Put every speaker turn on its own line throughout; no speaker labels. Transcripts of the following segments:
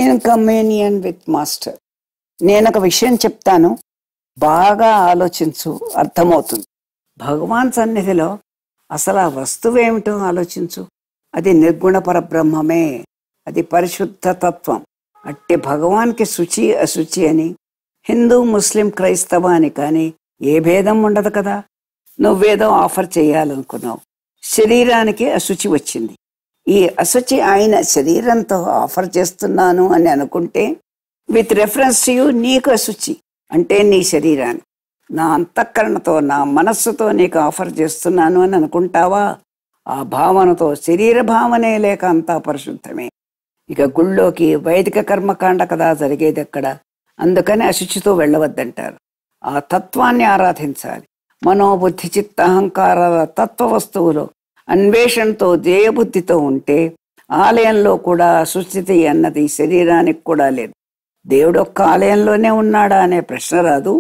In communion with master. నేను ఒక విషయం చెప్తాను, బాగా ఆలోచించు, అర్థమవుతుంది. భగవాన్ సన్నిధిలో అసలు ఆ వస్తువు ఏమిటో ఆలోచించు. అది నిర్గుణ పరబ్రహ్మమే, అది పరిశుద్ధ తత్వం. అట్టి భగవాన్కి శుచి అశుచి అని హిందూ ముస్లిం క్రైస్తవ అని కానీ ఏ భేదం ఉండదు కదా. నువ్వేదో ఆఫర్ చేయాలనుకున్నావు, శరీరానికి అశుచి వచ్చింది. ఈ అశుచి ఆయన శరీరంతో ఆఫర్ చేస్తున్నాను అని అనుకుంటే విత్ రెఫరెన్స్ టు యూ, నీకు అశుచి అంటే నీ శరీరాన్ని నా అంతఃకరణతో నా మనస్సుతో నీకు ఆఫర్ చేస్తున్నాను అని అనుకుంటావా? ఆ భావనతో శరీర భావనే లేక అంతా పరిశుద్ధమే. ఇక గుళ్ళోకి వైదిక కర్మకాండ కదా జరిగేది అక్కడ. అందుకని అశుచితో వెళ్ళవద్దంటారు. ఆ తత్వాన్ని ఆరాధించాలి. మనోబుద్ధి చిత్త అహంకారాల తత్వ వస్తువులో అన్వేషణతో దేయబుద్ధితో ఉంటే ఆలయంలో కూడా అశుచితి అన్నది శరీరానికి కూడా లేదు. దేవుడు ఒక్క ఆలయంలోనే ఉన్నాడా అనే ప్రశ్న రాదు.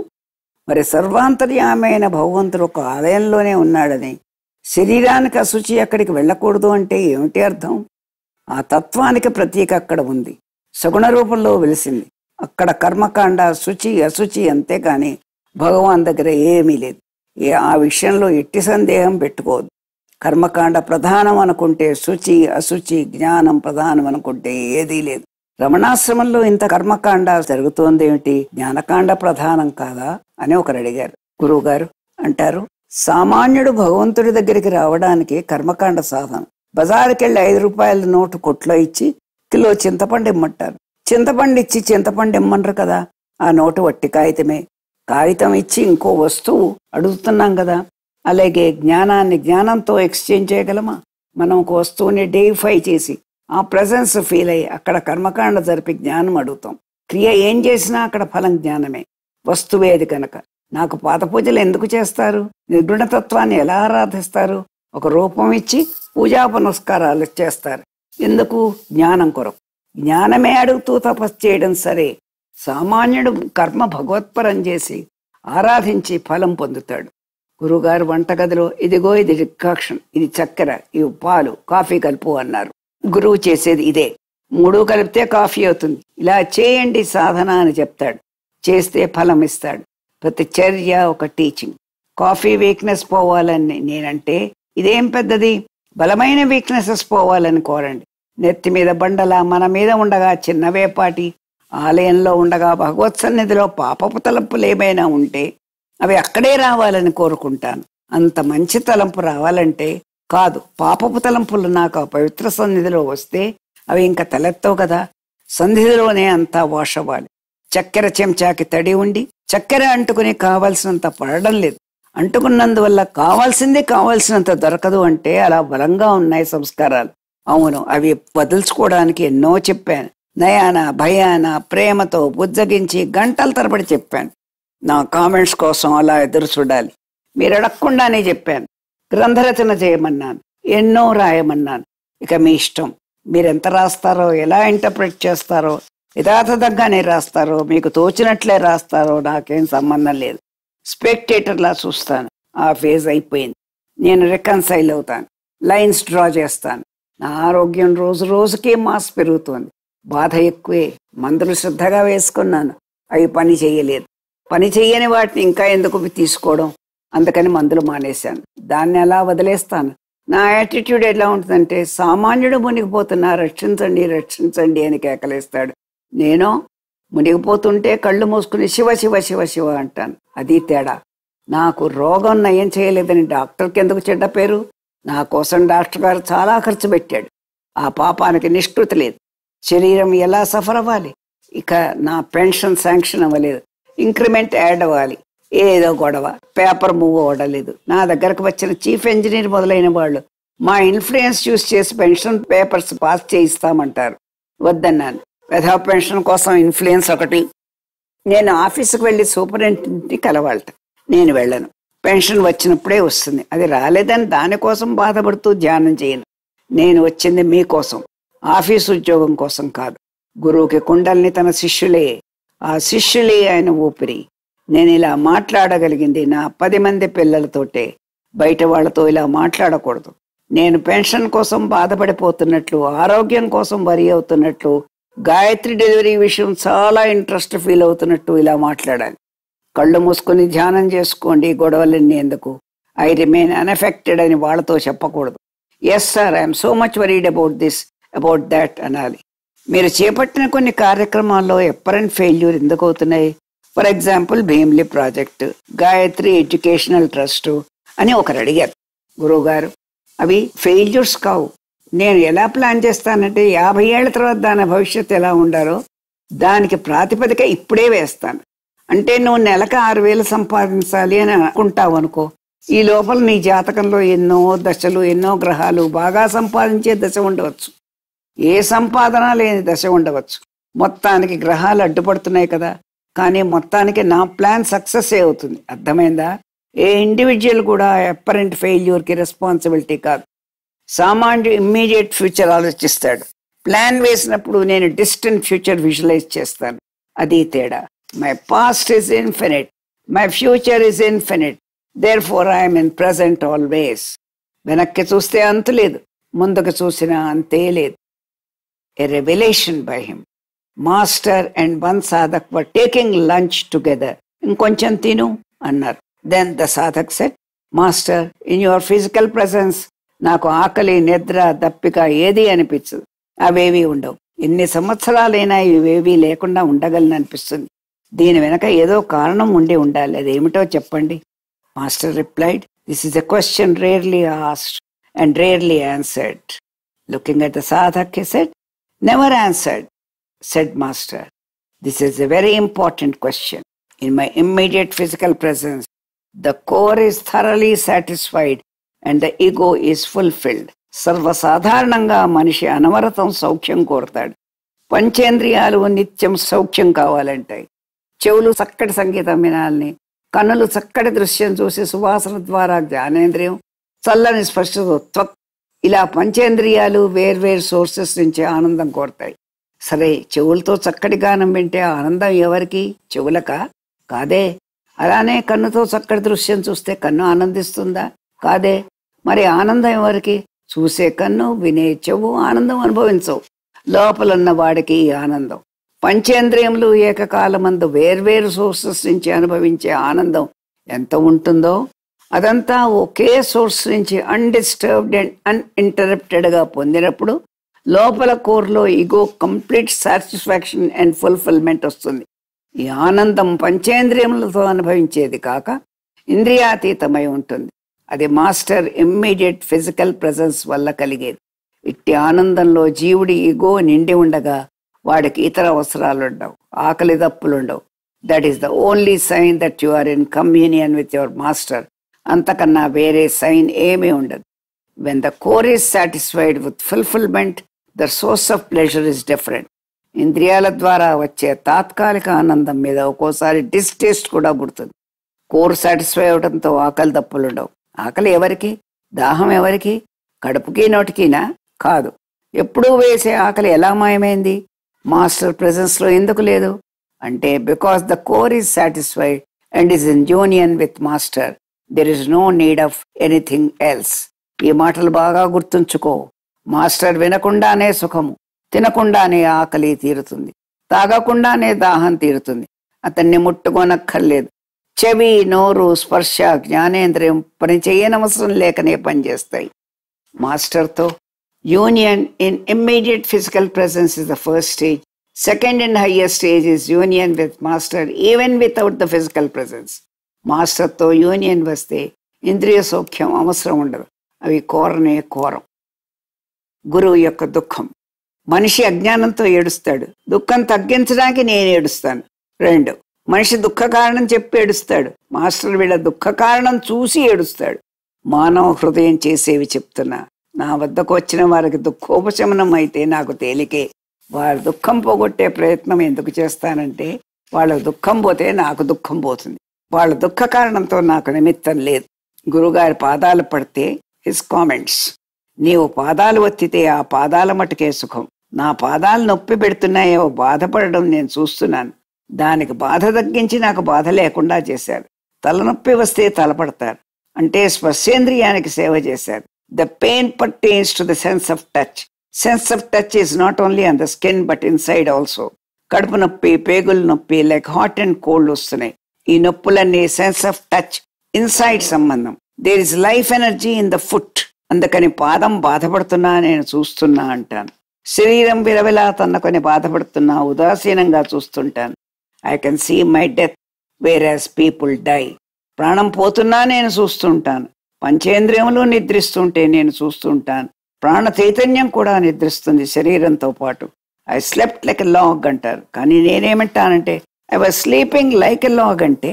మరి సర్వాంతర్యామైన భగవంతుడు ఒక ఆలయంలోనే ఉన్నాడని శరీరానికి అశుచి అక్కడికి వెళ్ళకూడదు అంటే ఏమిటి అర్థం? ఆ తత్వానికి ప్రతీక అక్కడ ఉంది, సగుణ రూపంలో వెలిసింది. అక్కడ కర్మకాండ శుచి అశుచి అంతేకాని భగవాన్ దగ్గర ఏమీ లేదు. ఆ విషయంలో ఎట్టి సందేహం పెట్టుకోవద్దు. కర్మకాండ ప్రధానం అనుకుంటే శుచి అశుచి, జ్ఞానం ప్రధానం అనుకుంటే ఏదీ లేదు. రమణాశ్రమంలో ఇంత కర్మకాండ జరుగుతోంది ఏమిటి, జ్ఞానకాండ ప్రధానం కాదా అని ఒకరు అడిగారు. గురువు గారు అంటారు, సామాన్యుడు భగవంతుడి దగ్గరికి రావడానికి కర్మకాండ సాధనం. బజారుకి వెళ్ళి 5 రూపాయల నోటు కొట్లో ఇచ్చి కిలో చింతపండు ఇమ్మంటారు. చింతపండు ఇచ్చి చింతపండు ఇమ్మంటారు కదా, ఆ నోటు వట్టి కాగితమే. కాగితం ఇచ్చి ఇంకో వస్తువు అడుగుతున్నాం కదా. అలాగే జ్ఞానాన్ని జ్ఞానంతో ఎక్స్చేంజ్ చేయగలమా? మనం ఒక వస్తువుని డేఫై చేసి ఆ ప్రెజెన్స్ ఫీల్ అయ్యి అక్కడ కర్మకాండ జరిపి జ్ఞానం అడుగుతాం. క్రియ ఏం చేసినా అక్కడ ఫలం జ్ఞానమే, వస్తువేది కనుక. నాకు పాద పూజలు ఎందుకు చేస్తారు? నిర్గుణతత్వాన్ని ఎలా ఆరాధిస్తారు? ఒక రూపం ఇచ్చి పూజా పునస్కారాలు చేస్తారు. ఎందుకు? జ్ఞానం కొరకు. జ్ఞానమే అడుగుతూ తపస్సు చేయడం సరే. సామాన్యుడు కర్మ భగవత్పరం చేసి ఆరాధించి ఫలం పొందుతాడు. గురువుగారు వంటగదిలో ఇదిగో ఇది డికాక్షన్, ఇది చక్కెర, ఇవి పాలు, కాఫీ కలుపు అన్నారు. గురువు చేసేది ఇదే. 3 కలిపితే కాఫీ అవుతుంది. ఇలా చేయండి సాధన అని చెప్తాడు. చేస్తే ఫలం ఇస్తాడు. ప్రతి చర్య ఒక టీచింగ్. కాఫీ వీక్నెస్ పోవాలని నేనంటే ఇదేం పెద్దది, బలమైన వీక్నెసెస్ పోవాలని కోరండి. నెత్తి మీద బండలా మన మీద ఉండగా చిన్నవేపాటి, ఆలయంలో ఉండగా భగవత్ సన్నిధిలో పాపపు తలంపులు ఏమైనా ఉంటే అవి అక్కడే రావాలని కోరుకుంటాను. అంత మంచి తలంపు రావాలంటే కాదు, పాపపు తలంపులు నాకు ఆ పవిత్ర సన్నిధిలో వస్తే అవి ఇంకా తలెత్తవు కదా. సన్నిధిలోనే అంతా వాష్ అవ్వాలి. చక్కెర చెంచాకి తడి ఉండి చక్కెర అంటుకుని కావాల్సినంత పడడం లేదు. అంటుకున్నందువల్ల కావాల్సినంత దొరకదు అంటే అలా బలంగా ఉన్నాయి సంస్కారాలు. అవును, అవి వదులుచుకోవడానికి ఎన్నో చెప్పాను. నయాన భయాన ప్రేమతో బుజ్జగించి గంటల తరబడి చెప్పాను. నా కామెంట్స్ కోసం అలా ఎదురు చూడాలి. మీరు అడగకుండానే చెప్పాను. గ్రంథరచన చేయమన్నాను, ఎన్నో రాయమన్నాను. ఇక మీ ఇష్టం. మీరెంత రాస్తారో, ఎలా ఇంటర్ప్రిట్ చేస్తారో, యథాతథంగానే రాస్తారో, మీకు తోచినట్లే రాస్తారో నాకేం సంబంధం లేదు. స్పెక్టేటర్లా చూస్తాను. ఆ ఫేజ్ అయిపోయింది. నేను రికన్సైల్ అవుతాను, లైన్స్ డ్రా చేస్తాను. నా ఆరోగ్యం రోజు రోజుకి మాస్ పెరుగుతోంది. బాధ ఎక్కువే. మందులు శ్రద్ధగా వేసుకున్నాను, అవి పని చేయలేదు. పని చెయ్యని వాటిని ఇంకా ఎందుకు తీసుకోవడం? అందుకని మందులు మానేశాను. దాన్ని అలా వదిలేస్తాను. నా యాటిట్యూడ్ ఎలా ఉంటుందంటే, సామాన్యుడు మునిగిపోతున్నా రక్షించండి రక్షించండి అని కేకలేస్తాడు. నేను మునిగిపోతుంటే కళ్ళు మూసుకుని శివ శివ శివ శివ అంటాను. అది తేడా. నాకు రోగం నయం చేయలేదని డాక్టర్కి ఎందుకు చెడ్డ పేరు? నా కోసం డాక్టర్ గారు చాలా ఖర్చు పెట్టాడు. ఆ పాపానికి నిష్కృతి లేదు. శరీరం ఎలా సఫర్ అవ్వాలి? ఇక నా పెన్షన్ శాంక్షన్ అవ్వలేదు, ఇంక్రిమెంట్ యాడ్ అవ్వాలి, ఏదో గొడవ, పేపర్ మూవ్ అవ్వడలేదు. నా దగ్గరకు వచ్చిన చీఫ్ ఇంజనీర్ మొదలైన వాళ్ళు మా ఇన్ఫ్లుయెన్స్ యూస్ చేసి పెన్షన్ పేపర్స్ పాస్ చేయిస్తామంటారు. వద్దన్నాను. పెద్ద పెన్షన్ కోసం ఇన్ఫ్లుయెన్స్ ఒకటి. నేను ఆఫీసుకు వెళ్ళి సూపరింటెండెంట్ని కలవాలట. నేను వెళ్ళను. పెన్షన్ వచ్చినప్పుడే వస్తుంది. అది రాలేదని దానికోసం బాధపడుతూ ధ్యానం చేయను. నేను వచ్చింది మీకోసం, ఆఫీసు ఉద్యోగం కోసం కాదు. గురువుకి కుండల్ని తన శిష్యులే, ఆ శిష్యులే ఆయన ఊపిరి. నేను ఇలా మాట్లాడగలిగింది నా 10 మంది పిల్లలతోటే. బయట వాళ్ళతో ఇలా మాట్లాడకూడదు. నేను పెన్షన్ కోసం బాధపడిపోతున్నట్లు, ఆరోగ్యం కోసం వరి అవుతున్నట్లు, గాయత్రి డెలివరీ విషయం చాలా ఇంట్రెస్ట్ ఫీల్ అవుతున్నట్టు ఇలా మాట్లాడాలి. కళ్ళు మూసుకొని ధ్యానం చేసుకోండి, గొడవలన్నీ ఎందుకు, ఐ రిమైన్ అన్ఎఫెక్టెడ్ అని వాళ్ళతో చెప్పకూడదు. Yes sir, I'm so much worried about this, about that అనాలి. మీరు చేపట్టిన కొన్ని కార్యక్రమాల్లో ఎప్పరెంట్ ఫెయిల్యూర్ ఎందుకు అవుతున్నాయి? For example Bheemili project, Gayatri educational trust అని ఒకరు అడిగారు. గురువుగారు, అవి ఫెయిల్యూర్స్ కావు. నేను ఎలా ప్లాన్ చేస్తానంటే 50 ఏళ్ల తర్వాత దాని భవిష్యత్తు ఎలా ఉండాలో దానికి ప్రాతిపదిక ఇప్పుడే వేస్తాను. అంటే నువ్వు నెలకు 6,000 సంపాదించాలి అని అనుకుంటావు అనుకో, ఈ లోపల నీ జాతకంలో ఎన్నో దశలు, ఎన్నో గ్రహాలు, బాగా సంపాదించే దశ ఉండవచ్చు, ఏ సంపాదన లేని దశ ఉండవచ్చు. మొత్తానికి గ్రహాలు అడ్డుపడుతున్నాయి కదా, కానీ మొత్తానికి నా ప్లాన్ సక్సెస్ అవుతుంది. అర్థమైందా? ఏ ఇండివిజువల్ కూడా అపరెంట్ ఫెయిల్యూర్కి రెస్పాన్సిబిలిటీ కాదు. సామాన్యుడు ఇమ్మీడియట్ ఫ్యూచర్ ఆలోచిస్తాడు. ప్లాన్ వేసినప్పుడు నేను డిస్టెంట్ ఫ్యూచర్ విజువలైజ్ చేస్తాను. అది తేడా. My past is infinite, my future is infinite, therefore I'm in present always. వెనక్కి చూస్తే అంతు లేదు, ముందుకు చూసినా అంతే లేదు. A revelation by him. Master and one sadhak were taking lunch together. ఇంకొంచెం తిను అన్నారు. Then the sadhak said, Master, in your physical presence, నాకు ఆకలి, నిద్ర, దప్పిక ఏది అనిపించదు. అవేవి ఉండవు. ఎన్ని సంవత్సరాలైనా ఇవేవి లేకుండా ఉండగలను అనిపిస్తుంది. దీని వెనక ఏదో కారణం ఉండి ఉండాలి. అదేమిటో చెప్పండి. Master replied, This is a question rarely asked and rarely answered. Looking at the sadhak, he said, Never answered, said Master. This is a very important question. In my immediate physical presence, the core is thoroughly satisfied and the ego is fulfilled. సర్వసాధారణంగా మనిషి అనవరతం సౌఖ్యం కోరుతాడు. పంచేంద్రియాలు నిత్యం సౌఖ్యం కావాలంటాయి. చెవులు చక్కటి సంగీతం వినాలని, కన్నులు చక్కటి దృశ్యం చూసి సువాసన ద్వారా జ్ఞానేంద్రియం, చల్లని స్పర్శతో త్వక్, ఇలా పంచేంద్రియాలు వేర్వేరు సోర్సెస్ నుంచి ఆనందం కోరుతాయి. సరే, చెవులతో చక్కటి గానం వింటే ఆనందం ఎవరికి? చెవులకా? కాదే. అలానే కన్నుతో చక్కటి దృశ్యం చూస్తే కన్ను ఆనందిస్తుందా? కాదే. మరి ఆనందం ఎవరికి? చూసే కన్ను, వినే చెవు ఆనందం అనుభవించవు. లోపలున్న వాడికి ఈ ఆనందం. పంచేంద్రియములు ఏకకాలమందు వేర్వేరు సోర్సెస్ నుంచి అనుభవించే ఆనందం ఎంత ఉంటుందో అదంతా ఒకే సోర్స్ నుంచి అన్డిస్టర్బ్డ్ అండ్ అన్ఇంటరప్టెడ్గా పొందినప్పుడు లోపల కోర్లో ఇగో కంప్లీట్ సాటిస్ఫాక్షన్ అండ్ ఫుల్ఫిల్మెంట్ వస్తుంది. ఈ ఆనందం పంచేంద్రియములతో అనుభవించేది కాక ఇంద్రియాతీతమై ఉంటుంది. అది మాస్టర్ ఇమ్మీడియట్ ఫిజికల్ ప్రెజెన్స్ వల్ల కలిగేది. ఇట్టి ఆనందంలో జీవుడి ఇగో నిండి ఉండగా వాడికి ఇతర అవసరాలుండవు, ఆకలి దప్పులుండవు. That is the only sign that you are in communion with your master. అంతకన్నా వేరే సైన్ ఏమీ ఉండదు. When the core is satisfied with fulfilment, the source of pleasure is different. ఇంద్రియాల ద్వారా వచ్చే తాత్కాలిక ఆనందం మీద ఒక్కోసారి డిస్టేస్ట్ కూడా పుడుతుంది. కోర్ సాటిస్ఫై అవడంతో ఆకలి దప్పులుండవు. ఆకలి ఎవరికి? దాహం ఎవరికి? కడుపుకి నోటికినా? కాదు. ఎప్పుడూ వేసే ఆకలి ఎలా మాయమైంది? మాస్టర్ ప్రెజెన్స్లో ఎందుకు లేదు అంటే because the core is satisfied and is in union with master, there is no need of anything else. ఈ మాటలు బాగా గుర్తుంచుకో. మాస్టర్ వినకుండానే సుఖము, తినకుండానే ఆకలి తీరుతుంది, తాగకుండానే దాహం తీరుతుంది. అతన్ని ముట్టుకోనక్కర్లేదు. చెవి, నోరు, స్పర్శ, జ్ఞానేంద్రియం పని చేయనవసరం లేకనే పనిచేస్తాయి. మాస్టర్తో union in immediate physical presence is the first stage. Second and highest stage is union with master even without the physical presence. మాస్టర్తో యూనియన్ వస్తే ఇంద్రియ సౌఖ్యం అవసరం ఉండదు. అవి కోరనే కోరం. గురువు యొక్క దుఃఖం. మనిషి అజ్ఞానంతో ఏడుస్తాడు. దుఃఖం తగ్గించడానికి నేను ఏడుస్తాను. 2, మనిషి దుఃఖ కారణం చెప్పి ఏడుస్తాడు. మాస్టర్ వీళ్ళ దుఃఖ కారణం చూసి ఏడుస్తాడు. మానవ హృదయం చేసేవి చెప్తున్నా. నా వద్దకు వచ్చిన వారికి దుఃఖోపశమనం అయితే నాకు తేలికే. వారి దుఃఖం పోగొట్టే ప్రయత్నం ఎందుకు చేస్తానంటే వాళ్ళ దుఃఖం పోతే నాకు దుఃఖం పోతుంది. వాళ్ళ దుఃఖ కారణంతో నాకు నిమిత్తం లేదు. గురుగారి పాదాలు పడితే హిస్ కామెంట్స్, నీవు పాదాలు ఒత్తితే ఆ పాదాల మటుకే సుఖం. నా పాదాలు నొప్పి పెడుతున్నాయో బాధపడడం నేను చూస్తున్నాను. దానికి బాధ తగ్గించి నాకు బాధ లేకుండా చేశారు. తలనొప్పి వస్తే తలపడతారు, అంటే స్పర్శేంద్రియానికి సేవ చేశారు. The pain pertains to the sense of touch. Sense of touch is not only on the skin but inside also. కడుపు నొప్పి, పేగులు నొప్పి, లైక్ హాట్ అండ్ కోల్డ్ వస్తున్నాయి. ఈ నొప్పులన్నీ సెన్స్ ఆఫ్ టచ్, ఇన్సైడ్ సంబంధం. There is life energy in the foot. అందుకని పాదం బాధపడుతున్నా నేను చూస్తున్నా అంటాను. శరీరం విలవిలా తన్నుకొని బాధపడుతున్నా ఉదాసీనంగా చూస్తుంటాను. I can see my death whereas people die. ప్రాణం పోతున్నా నేను చూస్తుంటాను. పంచేంద్రియములు నిద్రిస్తుంటే నేను చూస్తుంటాను. ప్రాణ చైతన్యం కూడా నిద్రిస్తుంది శరీరంతో పాటు. I slept like a log అంటారు. కానీ నేనేమంటానంటే I was sleeping like a log అంటే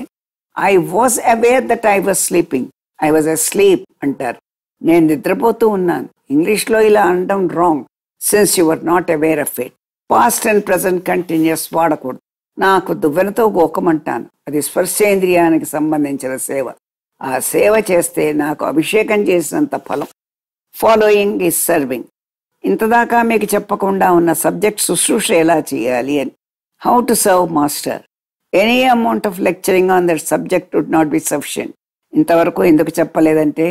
I was aware that I was sleeping. I was asleep అంటారు. నేను నిద్రపోతూ ఉన్నాను. ఇంగ్లీష్లో ఇలా అనడం wrong, since you are not aware of it. Past and present continuous వాడకూడదు. నాకు దువ్వెనతో గోకమంటాను. అది స్పర్శేంద్రియానికి సంబంధించిన సేవ. ఆ సేవ చేస్తే నాకు అభిషేకం చేసినంత ఫలం. Following is serving. ఇంతదాకా మీకు చెప్పకుండా ఉన్న సబ్జెక్ట్ శుశ్రూష ఎలా చేయాలి అని. How to serve master. Any amount of lecturing on that subject would not be sufficient. ఇంతవరకు ఎందుకు చెప్పలేదంటే,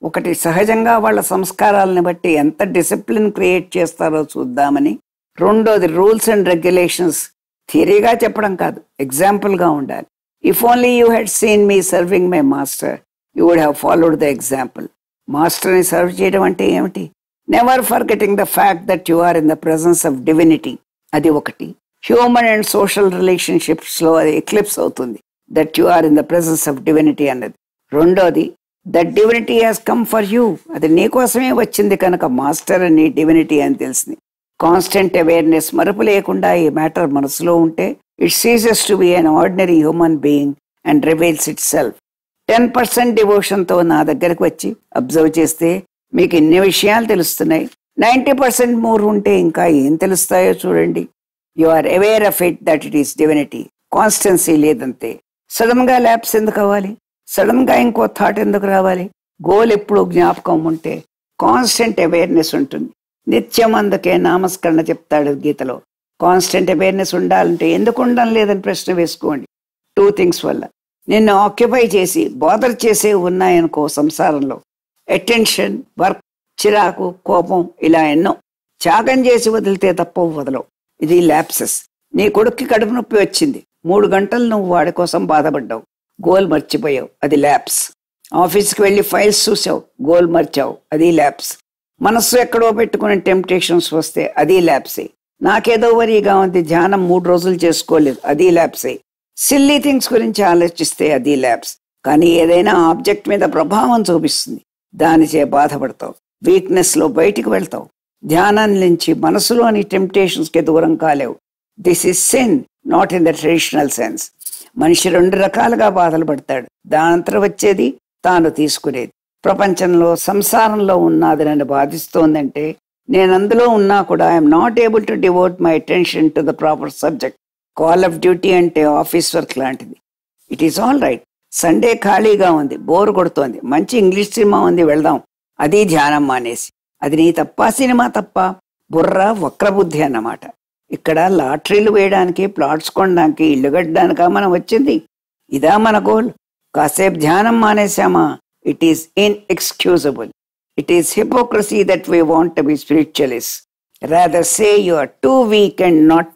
ఒకటి సహజంగా వాళ్ళ సంస్కారాలను బట్టి ఎంత డిసిప్లిన్ క్రియేట్ చేస్తారో చూద్దామని. రెండోది రూల్స్ అండ్ రెగ్యులేషన్స్ థియరీగా చెప్పడం కాదు, ఎగ్జాంపుల్గా ఉండాలి. If only you had seen me serving my master you would have followed the example. మాస్టర్ని సర్వ్ చేయడం అంటే ఏమిటి? Never forgetting the fact that you are in the presence of divinity. అది ఒకటి. హ్యూమన్ అండ్ సోషల్ రిలేషన్షిప్స్లో అది eclipse అవుతుంది, that you are in the presence of divinity అన్నది. రెండోది, that divinity has come for you. అది నీకోసమే వచ్చింది కనుక మాస్టర్ అని డివినిటీ అని తెలిసింది. కాన్స్టెంట్ అవేర్నెస్, మరుపు లేకుండా ఈ మ్యాటర్ మనసులో ఉంటే it ceases to be an ordinary human being and reveals it self. 10% డివోషన్తో నా దగ్గరకు వచ్చి అబ్జర్వ్ చేస్తే మీకు ఇన్ని విషయాలు తెలుస్తున్నాయి. 90% మోర్ ఉంటే ఇంకా ఏం తెలుస్తాయో చూడండి. You are aware of it that it is divinity. Constancy లేదంతే. సడన్ గా ల్యాప్స్ ఎందుకు అవ్వాలి? సడన్ గా ఇంకో థాట్ ఎందుకు రావాలి? గోల్ ఎప్పుడు జ్ఞాపకం ఉంటే కాన్స్టెంట్ అవేర్నెస్ ఉంటుంది. నిత్యం అందుకే నామస్కరణ చెప్తాడు గీతలో. కాన్స్టెంట్ అవేర్నెస్ ఉండాలంటే ఎందుకు ఉండడం లేదని ప్రశ్న వేసుకోండి. 2 things వల్ల. నిన్ను ఆక్యుపై చేసి బోదర్ చేసే ఉన్నాయనుకో సంసారంలో. అటెన్షన్, వర్క్, చిరాకు, కోపం, ఇలా ఎన్నో. త్యాగం చేసి వదిలితే తప్ప వదలవు. ఇది ల్యాప్సెస్. నీ కొడుక్కి కడుపు నొప్పి వచ్చింది, 3 గంటలు నువ్వు వాడి కోసం బాధపడ్డావు, గోల్ మర్చిపోయావు, అది ల్యాప్స్. ఆఫీస్కి వెళ్ళి ఫైల్స్ చూసావు, గోల్ మర్చావు, అది ల్యాప్స్. మనస్సు ఎక్కడో పెట్టుకునే టెంప్టేషన్స్ వస్తే అది ల్యాప్సే. నాకేదో వరీగా ఉంది, ధ్యానం 3 రోజులు చేసుకోలేదు, అది ల్యాప్సే. సిల్లీ థింగ్స్ గురించి ఆలోచిస్తే అది ల్యాప్స్. కానీ ఏదైనా ఆబ్జెక్ట్ మీద ప్రభావం చూపిస్తుంది, దానిచే బాధపడతావు, వీక్నెస్ లో బయటికి వెళ్తావు. ధ్యానం నుంచి మనసులోని టెంప్టేషన్స్ కి దూరం కాలేవు. This is sin, not in the traditional sense. మనిషి 2 రకాలుగా బాధలు పడతాడు. దానంతరం వచ్చేది, తాను తీసుకునేది. ప్రపంచంలో సంసారంలో ఉన్నది నన్ను బాధిస్తోందంటే నేను అందులో ఉన్నా కూడా I'm not able to devout my attention to the proper subject. Call of duty అంటే ఆఫీస్ వర్క్ లాంటిది. It is all right. Sunday ఖాళీగా ఉంది, బోర్ కొడుతోంది, మంచి ఇంగ్లీష్ సినిమా ఉంది, వెళ్దాం, అది ధ్యానం మానేసి. అది నీ తప్ప, సినిమా తప్ప? బుర్ర వక్రబుద్ధి అన్నమాట. ఇక్కడ లాటరీలు వేయడానికి, ప్లాట్స్ కొనడానికి, ఇల్లు కట్టడానికా మనం వచ్చింది? ఇదా మన గోల్? కాసేపు ధ్యానం మానేశామా? It is inexcusable. It is hypocrisy that we want to be spiritualists. Rather say you are too weak and not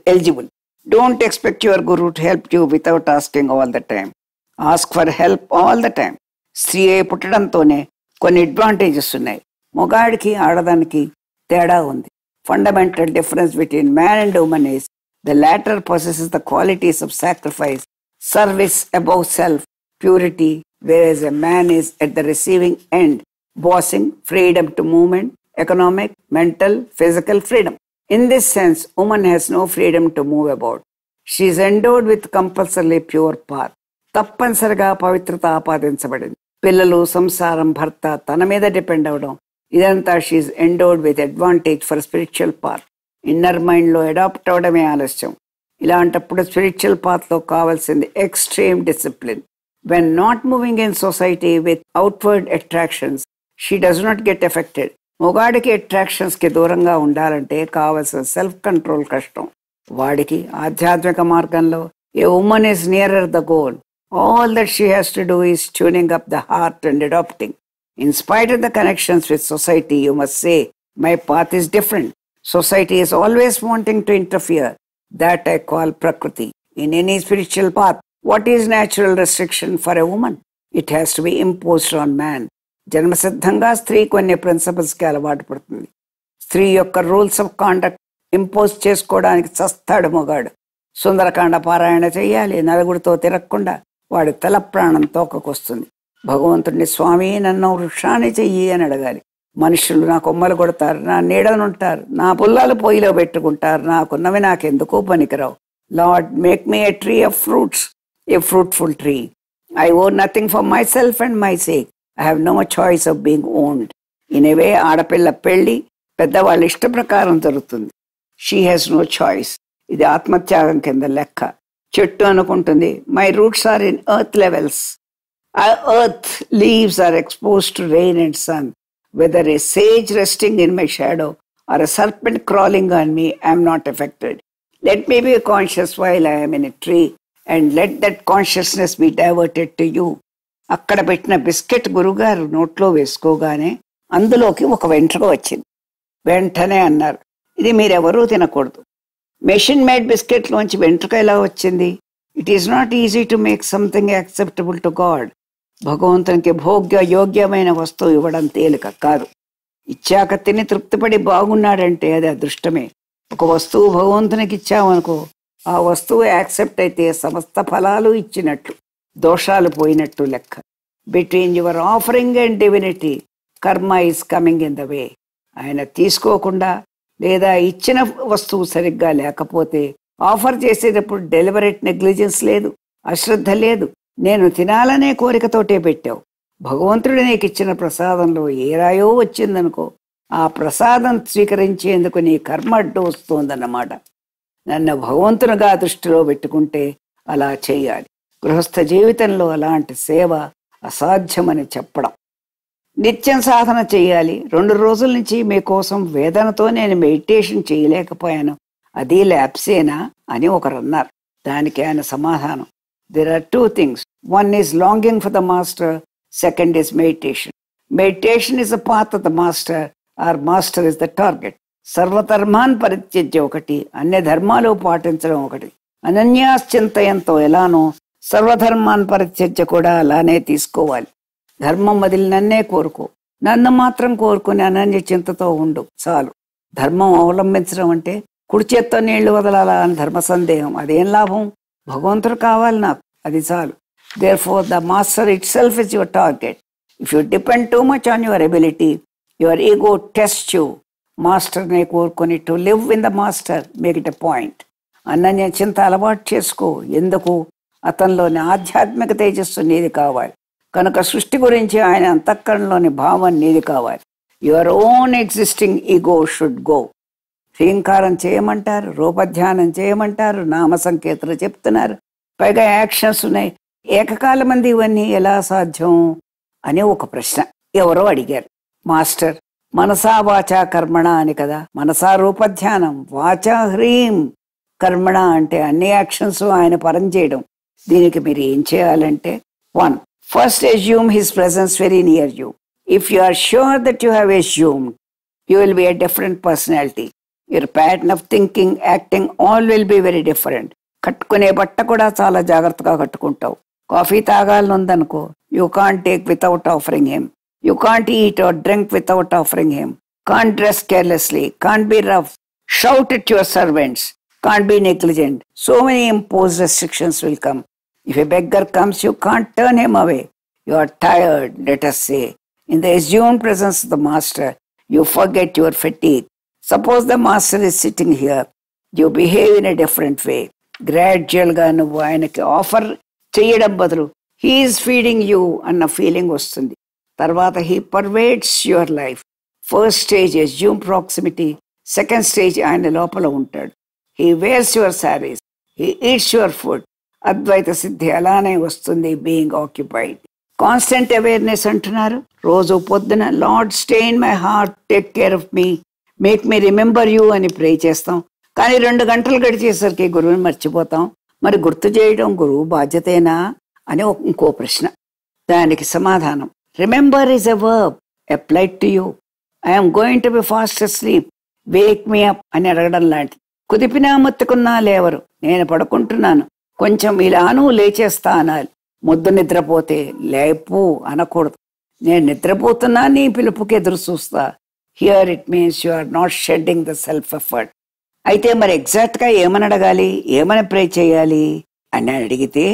eligible. Don't expect your guru to help you without asking all the time. Ask for help all the time. స్త్రీ పుట్టడంతోనే కొన్ని advantages ఉన్నాయి. మొగాడికి ఆడదానికి తేడా ఉంది. Fundamental difference between man and women is the latter possesses the qualities of sacrifice, service above self, purity, whereas a man is at the receiving end, bossing, freedom to movement, economic, mental, physical freedom. In this sense, woman has no freedom to move about. She is endowed with compulsorily pure path. తప్పనిసరిగా పవిత్రత ఆపాదించబడింది. పిల్లలు, సంసారం, భర్త తన మీద depend అవడం, ఇదంతా she's endowed with advantage for spiritual path. Inner మైండ్లో అడాప్ట్ అవడమే ఆలస్యం. ఇలాంటప్పుడు స్పిరిచువల్ పాత్లో కావాల్సింది extreme discipline. When not moving in society with outward attractions she does not get affected. మొగాడికి అట్రాక్షన్స్ కి దూరంగా ఉండాలంటే కావలసిన సెల్ఫ్ కంట్రోల్ కష్టం. వాడికి ఆధ్యాత్మిక మార్గంలో a women is nearer the goal All that she has to do is tuning up the heart and adopting. In spite of the connections with society, you must say, my path is different. Society is always wanting to interfere. That I call Prakriti. In any spiritual path, what is natural restriction for a woman? It has to be imposed on man. జన్మసిద్ధంగా స్త్రీ కొన్ని ప్రిన్సిపల్స్కి అలవాటు పడుతుంది. స్త్రీ యొక్క rules of conduct impose చేసుకోవడానికి చస్తాడు మొగాడు. సుందరకాండ పారాయణ చెయ్యాలి, నలుగురితో తిరగకుండా వాడి తల ప్రాణం తోకకొస్తుంది. భగవంతుడిని స్వామి నన్ను వృక్షాన్ని చెయ్యి అని అడగాలి. మనుషులు నా కొమ్మలు కొడతారు, నా నీడనుంటారు, నా పుల్లాలు పొయ్యిలో పెట్టుకుంటారు, నాకున్నవి నాకెందుకో పనికిరావు. Lord make me a tree of fruits, a fruitful tree. I owe nothing for myself and my sake. I have no choice of being owned. In a way ఆడపిల్ల పెళ్లి పెద్దవాళ్ళ ఇష్ట ప్రకారం జరుగుతుంది. She has no choice. ఇది ఆత్మత్యాగం కింద లెక్క. చెట్టు అనుకుంటుంది, my roots are in earth levels. Earth leaves are exposed to rain and sun. Weather a sage resting in my shadow are a serpent crawling on me, I'm not affected. Let me be conscious while I'm in a tree and let that consciousness be diverted to you. అక్కడ పెట్టిన biscuit గురుగారు నోట్లో వేసుకోగానే అందులోకి ఒక వెంట్రుక వచ్చింది. వెంటనే అన్నారు, ఇది మీరెవరూ తినకూడదు. మెషిన్ మేడ్ బిస్కెట్లోంచి వెంట్రుక ఎలా వచ్చింది? It is not easy to make something acceptable to God. భగవంతునికి భోగ్య యోగ్యమైన వస్తువు ఇవ్వడం తేలిక కాదు. ఇచ్చాక తిని తృప్తిపడి బాగున్నాడంటే అది అదృష్టమే. ఒక వస్తువు భగవంతునికి ఇచ్చామనుకో, ఆ వస్తువు యాక్సెప్ట్ అయితే సమస్త ఫలాలు ఇచ్చినట్లు, దోషాలు పోయినట్టు లెక్క. Between your offering and divinity karma is coming in the way. ఆయన తీసుకోకుండా లేదా ఇచ్చిన వస్తువు సరిగ్గా లేకపోతే ఆఫర్ చేసేటప్పుడు డెలివరేట్ నెగ్లిజెన్స్ లేదు, అశ్రద్ధ లేదు. నేను తినాలనే కోరికతోటే పెట్టావు. భగవంతుడు నీకు ఇచ్చిన ప్రసాదంలో ఏ రాయో వచ్చిందనుకో, ఆ ప్రసాదం స్వీకరించేందుకు నీ కర్మ అడ్డు వస్తోందన్నమాట. నన్ను భగవంతునిగా దృష్టిలో పెట్టుకుంటే అలా చేయాలి. గృహస్థ జీవితంలో అలాంటి సేవ అసాధ్యమని చెప్పడం. నిత్యం సాధన చేయాలి. 2 రోజుల నుంచి మీకోసం వేదనతో నేను మెడిటేషన్ చేయలేకపోయాను, అది ల్యాప్సేనా అని ఒకరు అన్నారు. దానికి ఆయన సమాధానం, there are 2 things. One is longing for the master, second is meditation. Meditation is a path of the master, our master is the target. సర్వధర్మాన్ పరిత్యజ్య ఒకటి, అన్ని ధర్మాలు పాటించడం ఒకటి. అనన్యాశ్చింతయంతో ఎలానో సర్వధర్మాన్ పరిత్యజ్య కూడా అలానే తీసుకోవాలి. ధర్మం వదిలి నన్నే కోరుకో, నన్ను మాత్రం కోరుకుని అనన్య చింతతో ఉండు చాలు. ధర్మం అవలంబించడం అంటే కుడి చేత్తో నీళ్లు వదలాలా అని ధర్మ సందేహం, అదేం లాభం? భగవంతుడు కావాలి నాకు, అది చాలు. Therefore the master itself is your target. If you depend too much on your ability, your ego tests you. మాస్టర్ని కోరుకొని to live in the master, make it a point. Ananya చింత అలవాటు చేసుకో. ఎందుకు? అతనిలోని ఆధ్యాత్మిక తేజస్సు నీది కావాలి కనుక సృష్టి గురించి ఆయన అంతఃకరణలోని భావం నీది కావాలి. Your own existing ego should go. శ్రీంకారం చేయమంటారు, రూపధ్యానం చేయమంటారు, నామ సంకేతాలు చెప్తున్నారు, పైగా యాక్షన్స్ ఉన్నాయి. ఏకకాల మంది ఇవన్నీ ఎలా సాధ్యం అని ఒక ప్రశ్న ఎవరో అడిగారు. మాస్టర్ మనసా వాచా కర్మణ అని కదా, మనసా రూపధ్యానం, వాచా హ్రీం కర్మణ అంటే అన్ని యాక్షన్స్ ఆయన పరం చేయడం. దీనికి మీరు ఏం చేయాలంటే, 1. First assume his presence very near you. If you are sure that you have assumed, you will be a different personality. Your pattern of thinking, acting, all will be very different. కట్టుకునే బట్ట కూడా చాలా జాగ్రత్తగా కట్టుకుంటావు. Coffee తాగాలనుందనుకో, you can't take without offering him. You can't eat or drink without offering him. Can't dress carelessly. Can't be rough. Shout at your servants. Can't be negligent. So many imposed restrictions will come. If a beggar comes, you can't turn him away. You are tired, let us say. In the assumed presence of the master, you forget your fatigue. Suppose the master is sitting here. You behave in a different way. Gradually, నువ్వు ఆయనకి offer చేయడం బదులు he is feeding you అన్న feeling వస్తుంది. తర్వాత he pervades your life. First stage assume proximity. Second stage ఆయన లోపల ఉంటాడు. He wears your sarees. He eats your food. అద్వైత సిద్ధి అలానే వస్తుంది, బీయింగ్ ఆక్యుపైడ్. కాన్స్టెంట్ అవేర్నెస్ అంటున్నారు. రోజు పొద్దున lord stay in my heart, take care of me, make me remember you అని ప్రే చేస్తాం. కానీ 2 గంటలు గడిచేసరికి గురువుని మర్చిపోతాం. మరి గుర్తు చేయడం గురువు బాధ్యతేనా అని ఇంకో ప్రశ్న. దానికి సమాధానం, remember is a verb applied to you. I'm going to be fast asleep, Wake me up అని అడగడం లాంటిది. కుదిపినా మొత్తుకున్నా లేవరు, నేను పడుకుంటున్నాను, కొంచెం ఇలాను లేచేస్తా అనాలి. ముద్దు నిద్రపోతే లేపు అనకూడదు. నేను నిద్రపోతున్నా నీ పిలుపుకి ఎదురు చూస్తా. Here it means you are not shedding the self effort. అయితే మరి ఎగ్జాక్ట్గా ఏమని అడగాలి, ఏమని ప్రే చేయాలి అని అడిగితే,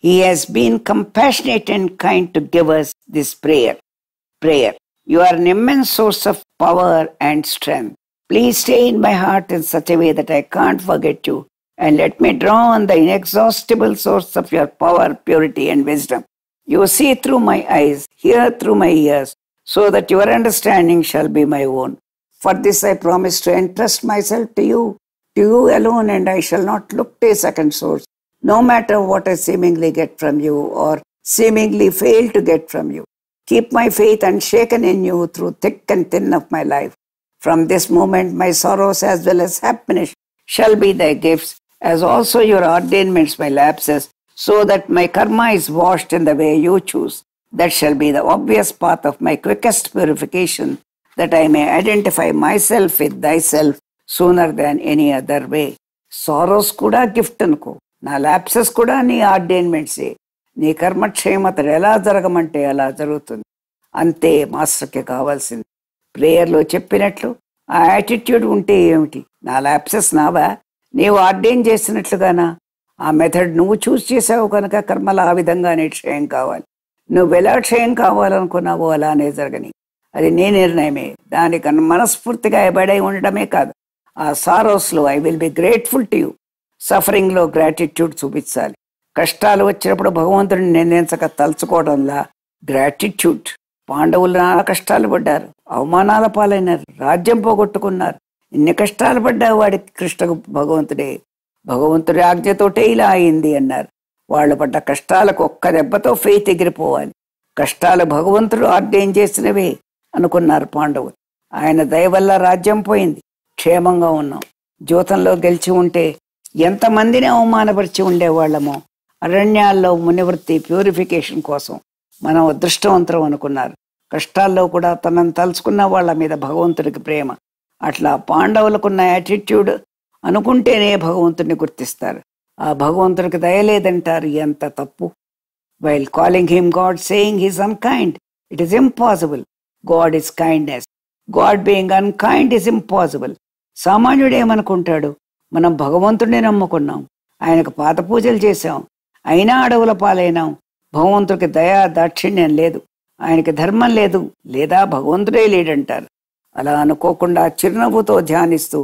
he has been compassionate and kind to give us this prayer. You are an immense source of power and strength. Please stay in my heart in such a way that I can't forget you, and let me draw on the inexhaustible source of your power, purity and wisdom. You see through my eyes, hear through my ears, so that your understanding shall be my own. For this I promise to entrust myself to you alone, and I shall not look to a second source, no matter what I seemingly get from you or seemingly fail to get from you. Keep my faith unshaken in you through thick and thin of my life. From this moment my sorrows as well as happiness shall be thy gifts, as also your ordainments my lapses, so that my karma is washed in the way you choose. That shall be the obvious path of my quickest purification, that I may identify myself with thyself sooner than any other way. Sorrows kuda gift అనుకో, నా lapses కూడా నీ ఆర్డైన్మెంట్సే. నీ కర్మక్షేమతలు ఎలా జరగమంటే అలా జరుగుతుంది. అంతే మాస్టర్కి కావాల్సింది. ప్రేయర్లో చెప్పినట్లు ఆ యాటిట్యూడ్ ఉంటే ఏమిటి? నా ల్యాప్సెస్ నావా? నీవు ఆర్డైన్ చేసినట్లుగానా? ఆ మెథడ్ నువ్వు చూస్ చేసావు కనుక కర్మలు ఆ విధంగానే క్షయం కావాలి. నువ్వు ఎలా క్షయం కావాలనుకున్నావో అలానే జరగని. అది నీ నిర్ణయమే. దానికన్నా మనస్ఫూర్తిగా ఎబడై ఉండడమే కాదు, ఆ సారోస్లో I will be grateful to you, సఫరింగ్లో గ్రాటిట్యూడ్ చూపించాలి. కష్టాలు వచ్చినప్పుడు భగవంతుడిని నిందించక తలుచుకోవడంలా గ్రాటిట్యూడ్. పాండవులు నానా కష్టాలు పడ్డారు, అవమానాల పాలైనారు, రాజ్యం పోగొట్టుకున్నారు. ఇన్ని కష్టాలు పడ్డా వాడికి కృష్ణ భగవంతుడి ఆజ్ఞతోటే ఇలా అయింది అన్నారు. వాళ్ళు పడ్డ కష్టాలకు ఒక్క దెబ్బతో ఫెయిత్ ఎగిరిపోవాలి. కష్టాలు భగవంతుడు ఆర్డైన్ చేసినవే అనుకున్నారు పాండవులు. ఆయన దయ వల్ల రాజ్యం పోయింది, క్షేమంగా ఉన్నాం. జూతంలో గెలిచి ఉంటే ఎంతమందిని అవమానపరిచి ఉండేవాళ్ళమో. అరణ్యాల్లో మునివృత్తి ప్యూరిఫికేషన్ కోసం మనం అదృష్టవంతురం అనుకున్నారు. కష్టాల్లో కూడా తనను తలుచుకున్న వాళ్ళ మీద భగవంతుడికి ప్రేమ. అట్లా పాండవులకున్న యాటిట్యూడ్ అనుకుంటేనే భగవంతుడిని గుర్తిస్తారు. ఆ భగవంతుడికి దయలేదంటారు, ఎంత తప్పు. While calling him God, saying he's unkind, it is impossible. God is kindness, God being unkind is impossible. సామాన్యుడు ఏమనుకుంటాడు? మనం భగవంతుడిని నమ్ముకున్నాం, ఆయనకు పాత పూజలు చేశాం, అయినా అడవుల పాలైనాం. భగవంతుడికి దయా దాక్షిణ్యం లేదు, ఆయనకి ధర్మం లేదు, లేదా భగవంతుడే లేడంటారు. అలా అనుకోకుండా చిరునవ్వుతో ధ్యానిస్తూ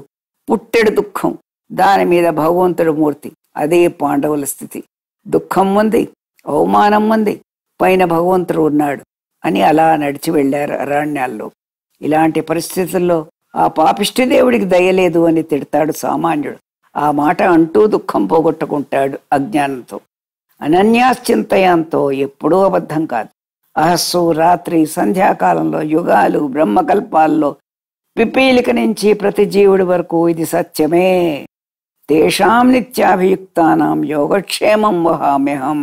పుట్టెడు దుఃఖం, దాని మీద భగవంతుడు మూర్తి. అదే పాండవుల స్థితి. దుఃఖం ఉంది, అవమానం ఉంది, పైన భగవంతుడు ఉన్నాడు అని అలా నడిచి వెళ్ళారు అరణ్యాల్లో. ఇలాంటి పరిస్థితుల్లో ఆ పాపిష్టి దేవుడికి దయలేదు అని తిడతాడు సామాన్యుడు. ఆ మాట అంటూ దుఃఖం పోగొట్టుకుంటాడు అజ్ఞానంతో. అనన్యాశ్చింతయంతో ఎప్పుడూ అబద్ధం కాదు. అహస్సు రాత్రి సంధ్యాకాలంలో యుగాలు బ్రహ్మకల్పాల్లో పిపీలిక నుంచి ప్రతి జీవుడి వరకు ఇది సత్యమే. తేషాం నిత్యాభియుక్తానాం యోగక్షేమం వహామ్యహం.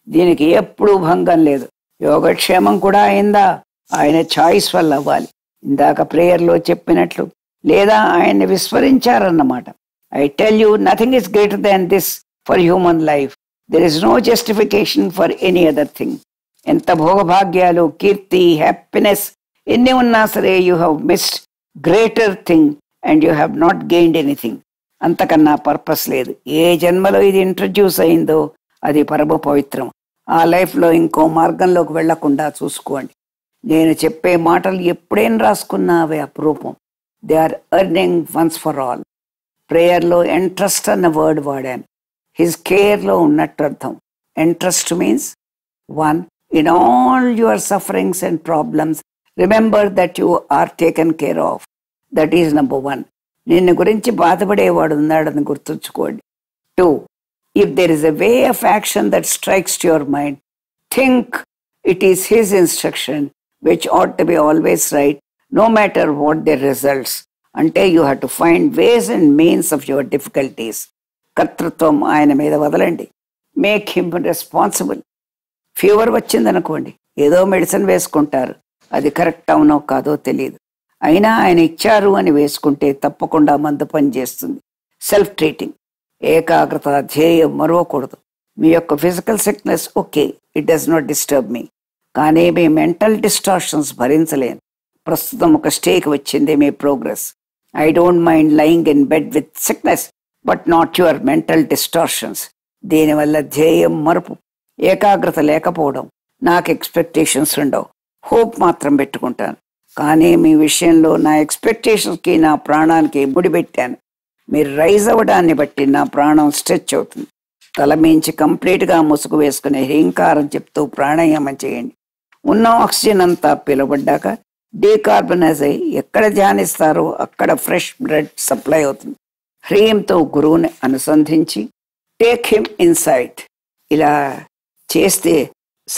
దీనికి ఎప్పుడూ భంగం లేదు. యోగక్షేమం కూడా అయిందా ఆయన ఛాయిస్ వల్ల అవ్వాలి. ఇందాక ప్రేయర్లో చెప్పినట్లు, లేదా ఆయన్ని విస్మరించారన్నమాట. I tell you, nothing is greater than this for human life. There is no justification for any other thing. ఎంత భోగభాగ్యాలు, కీర్తి, హ్యాపీనెస్ ఎన్ని ఉన్నా సరే, you have missed greater thing and you have not gained anything. అంతకన్నా purpose లేదు. ఏ జన్మలో ఇది ఇంట్రడ్యూస్ అయిందో అది పరమ పవిత్రం. ఆ లైఫ్లో ఇంకో మార్గంలోకి వెళ్లకుండా చూసుకోండి. నేను చెప్పే మాటలు ఎప్పుడేం రాసుకున్నా అవి అపురూపం. They are earning once for all. ప్రేయర్లో ఎంట్రస్ట్ అన్న వర్డ్ వాడాను. హిజ్ కేర్లో ఉన్నట్టు అర్థం. Entrust means one, in all your sufferings and problems remember that you are taken care of. That is number one. నిన్ను గురించి బాధపడేవాడు ఉన్నాడని గుర్తుంచుకోండి. Two, if there is a way of action that strikes to your mind, think it is his instruction, which ought to be always right, no matter what the results. Ante you have to find ways and means of your difficulties. కర్తృత్వం ఆయన మీద వదలండి. Make him responsible. Fever వచ్చిందనుకోండి, ఏదో medicine వేసుకుంటారు, అది correct అవునో కాదో తెలియదు. అయినా ఆయన ఇచ్చారు అని వేసుకుంటే తప్పకుండా మందు పని చేస్తుంది. Self treating. ఏకాగ్రత, ధ్యేయం మరవకూడదు. మీ యొక్క physical sickness okay, it does not disturb me, కానీ మీ మెంటల్ డిస్టార్షన్స్ భరించలేను. ప్రస్తుతం ఒక స్టేకి వచ్చింది మీ progress. I don't mind lying in bed with sickness, but not your mental distortions. దీనివల్ల ధ్యేయం మరుపు, ఏకాగ్రత లేకపోవడం, నాకు ఎక్స్పెక్టేషన్స్ ఉండవు, హోప్ మాత్రం పెట్టుకుంటాను. కానీ మీ విషయంలో నా ఎక్స్పెక్టేషన్స్కి, నా ప్రాణానికి ముడిపెట్టాను. మీరు రైజ్ అవ్వడాన్ని బట్టి నా ప్రాణం స్ట్రెచ్ అవుతుంది. తల మించి కంప్లీట్గా ముసుగు వేసుకుని హ్రీంకారం చెప్తూ ప్రాణాయామం చేయండి. ఉన్న ఆక్సిజన్ అంతా పిలువబడ్డాక డీకార్బనైజ్ అయ్యి ఎక్కడ ధ్యానిస్తారో అక్కడ ఫ్రెష్ బ్లడ్ సప్లై అవుతుంది. హ్రీంతో గురువుని అనుసంధించి టేక్ హిమ్ ఇన్సైట్. ఇలా చేస్తే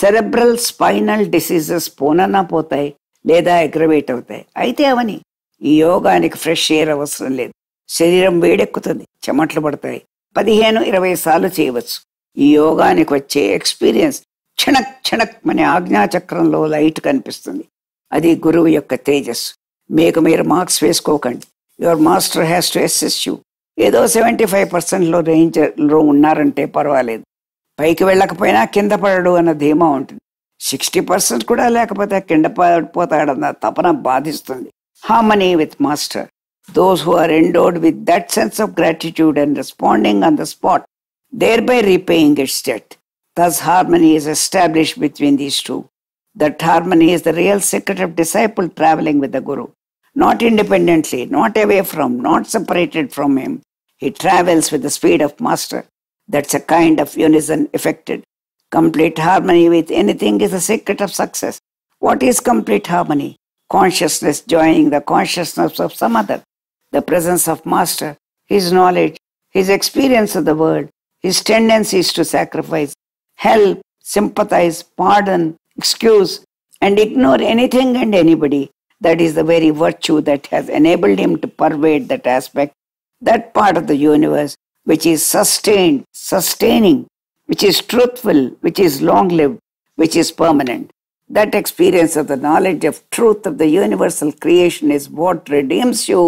సెరెబ్రల్ స్పైనల్ డిసీజెస్ పోనన్నా పోతాయి, లేదా అగ్రవేట్ అవుతాయి. అయితే అవని ఈ యోగానికి ఫ్రెష్ ఎయిర్ అవసరం లేదు. శరీరం వేడెక్కుతుంది, చెమట్లు పడతాయి. 15-20 సార్లు చేయవచ్చు. ఈ యోగానికి వచ్చే ఎక్స్పీరియన్స్ క్షణక్ క్షణక్ మన ఆజ్ఞాచక్రంలో లైట్ కనిపిస్తుంది. అది గురువు యొక్క తేజస్సు. మీకు మీరు మార్క్స్ వేసుకోకండి. Your master has to assist you. ఏదో 75% రేంజ్లో ఉన్నారంటే పర్వాలేదు. పైకి వెళ్ళకపోయినా కింద పడడు అన్న ధీమా ఉంటుంది. 60% కూడా లేకపోతే కింద పడిపోతాడన్న తపన బాధిస్తుంది. Harmony with master. Those who are endowed with that sense of gratitude and responding on the spot, thereby repaying its debt. Thus harmony is established between these two. That harmony is the real secret of disciple traveling with the Guru. Not independently, not away from, not separated from him. He travels with the speed of master. That's a kind of unison effected. Complete harmony with anything is the secret of success. What is complete harmony? Consciousness joining the consciousness of some other. The presence of master, his knowledge, his experience of the world, his tendencies to sacrifice, help, sympathize, pardon, excuse, and ignore anything and anybody. That is the very virtue that has enabled him to pervade that aspect, that part of the universe which is sustained, sustaining, which is truthful, which is long-lived, which is permanent. That experience of the knowledge of truth of the universal creation is what redeems you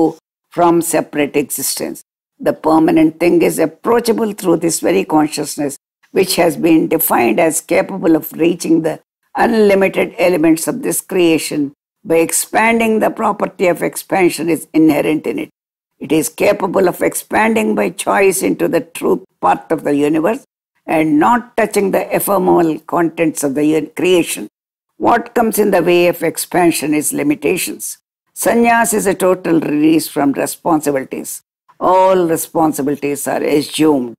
from separate existence. The permanent thing is approachable through this very consciousness, which has been defined as capable of reaching the unlimited elements of this creation by expanding. The property of expansion is inherent in it. It is capable of expanding by choice into the truth part of the universe and not touching the ephemeral contents of the creation. What comes in the way of expansion is limitations. Sannyas is a total release from responsibilities. All responsibilities are assumed.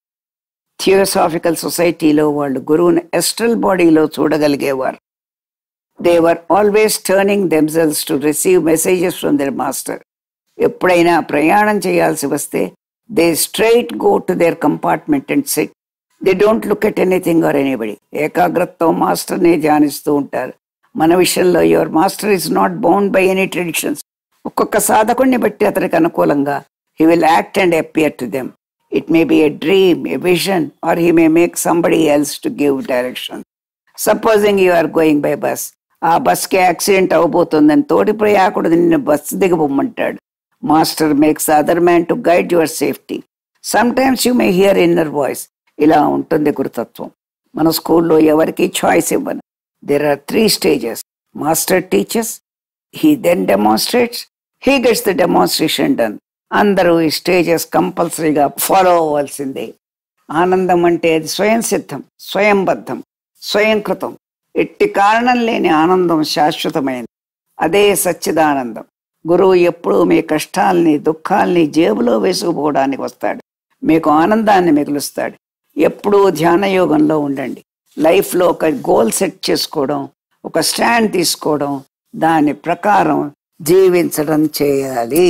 Theosophical societyలో వాళ్ళు గురువుని ఎస్ట్రల్ బాడీలో చూడగలిగేవారు. They were always turning themselves to receive messages from their master. ఎప్పుడైనా ప్రయాణం చేయాల్సి వస్తే they straight go to their compartment and sit. They don't look at anything or anybody. ఏకాగ్రతతో మాస్టర్ని ధ్యానిస్తూ ఉంటారు. మన విషయంలో your master is not bound by any traditions. ఒక్కొక్క సాధకుడిని బట్టి అతనికి అనుకూలంగా he will act and appear to them. It may be a dream, a vision, or he may make somebody else to give direction. Supposing you are going by bus, ఆ బస్కి accident అవబోతుందని తోటి ప్రయాకుడు నిన్ను bus దిగబొమ్మంటాడు. Master makes other man to guide your safety. Sometimes you may hear inner voice. ఇలా ఉంటుంది గురుతత్వం. మన స్కూల్లో ఎవరికి చాయిస్ ఇవ్వను. There are 3 stages. Master teaches, he then demonstrates, he gets the demonstration done. అందరూ ఈ స్టేజెస్ కంపల్సరీగా ఫాలో అవ్వాల్సిందే. ఆనందం అంటే అది స్వయం సిద్ధం, స్వయంబద్ధం, స్వయంకృతం. ఎట్టి కారణం లేని ఆనందం శాశ్వతమైనది. అదే సచ్చిదానందం. గురువు ఎప్పుడూ మీ కష్టాల్ని, దుఃఖాల్ని జేబులో వేసుకుపోవడానికి వస్తాడు. మీకు ఆనందాన్ని మిగులుస్తాడు. ఎప్పుడూ ధ్యానయోగంలో ఉండండి. లైఫ్లో ఒక గోల్ సెట్ చేసుకోవడం, ఒక స్టాండ్ తీసుకోవడం, దాని ప్రకారం జీవించడం చేయాలి.